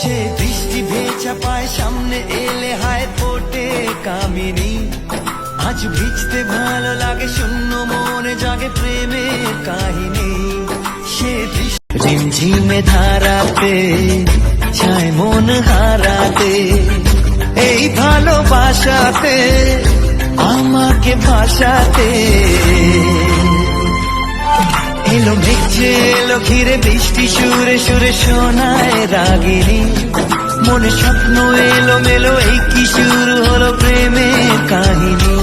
সে দৃষ্টি ভেজা পায় সামনে এলে হায় ফোটে কামিনী। আজ ভিজতে ভালো লাগে শূন্য মনে জাগে প্রেমের কাহিনী। সে দৃষ্টি ঝিমঝিমে ধারাতে চায় মন হারাতে, এই ভালোবাসাতে আমাকে ভাসাতে। এলো মেঘে এলো ঘিরে বৃষ্টি সুরে সুরে শোনায় রাগিনী। মনে স্বপ্ন এলো মেলো এই কি শুরু হলো প্রেমের কাহিনী।